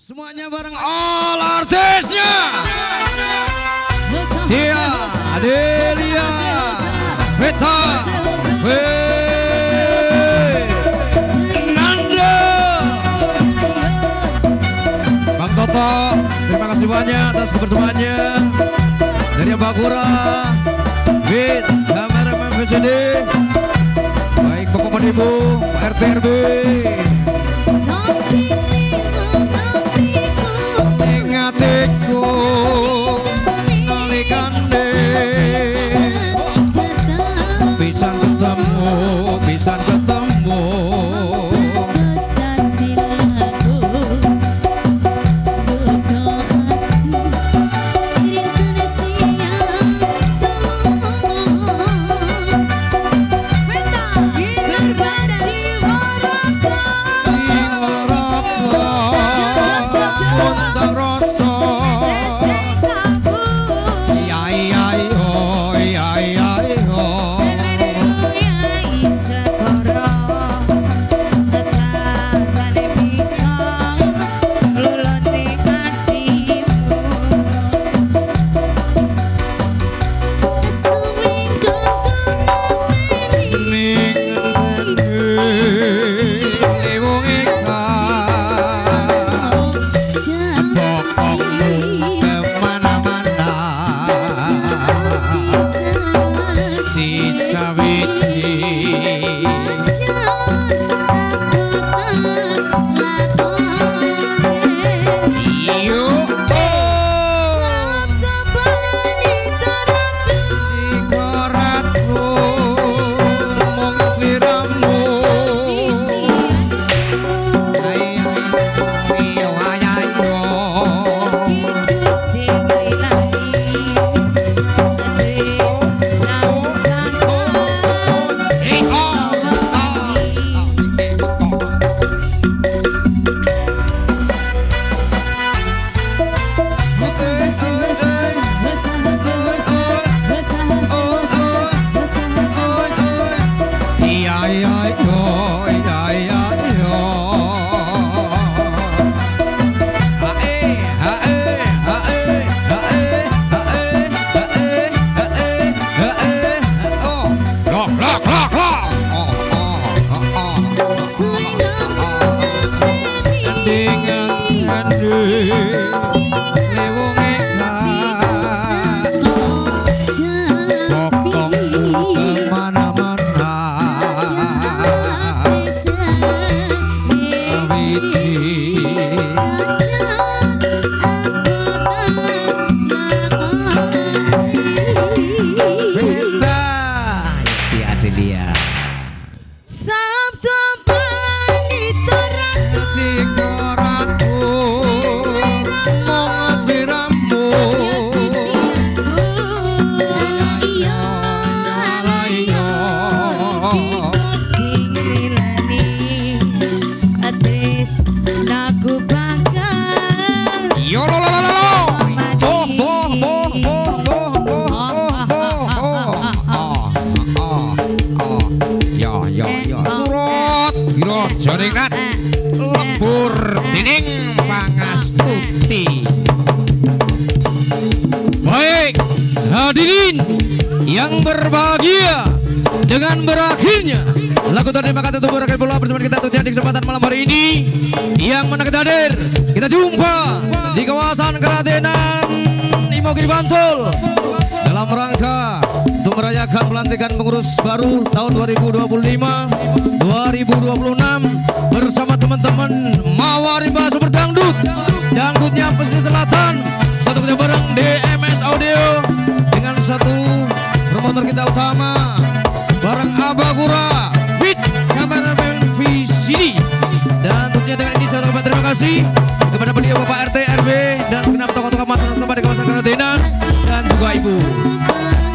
Semuanya bareng all artisnya. Dia, Adelia, Veta, Nanda, Bang Toto. Terima kasih banyak atas kebersamaannya. Dari Abagura, Bit, kameramen VCD, baik Bapak Ibu, Pak RT RW. Ingatiku nalikane bisa ketemu, bisa ketemu. Joringan lembur dining pangastuti. Baik hadirin yang berbahagia, dengan berakhirnya lagu terima kasih untuk rakyat bola bersama kita untuk di kesempatan malam hari ini. Yang mana kita hadir, kita jumpa di kawasan Keratenan Imogiri Bantul dalam rangka untuk merayakan pelantikan pengurus baru tahun 2025-2026 bersama teman-teman Mawarimba Super Dangdut, dangdutnya pesisir selatan, satu kerja bareng DMS Audio dengan satu promotor kita utama bareng Abagura with kameramen VCD, dan tentunya dengan ini saya ucapkan terima kasih kepada beliau Bapak RT RW dan segenap tokoh-tokoh masyarakat di kawasan Keratenan dan juga Ibu.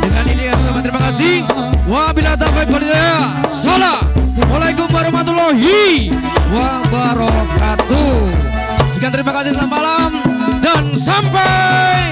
Dengan ini saya ucapkan terima kasih. Wabillahi taufiq wal hidayah. Assalamualaikum warahmatullahi wabarakatuh. Sekian terima kasih, selamat malam dan sampai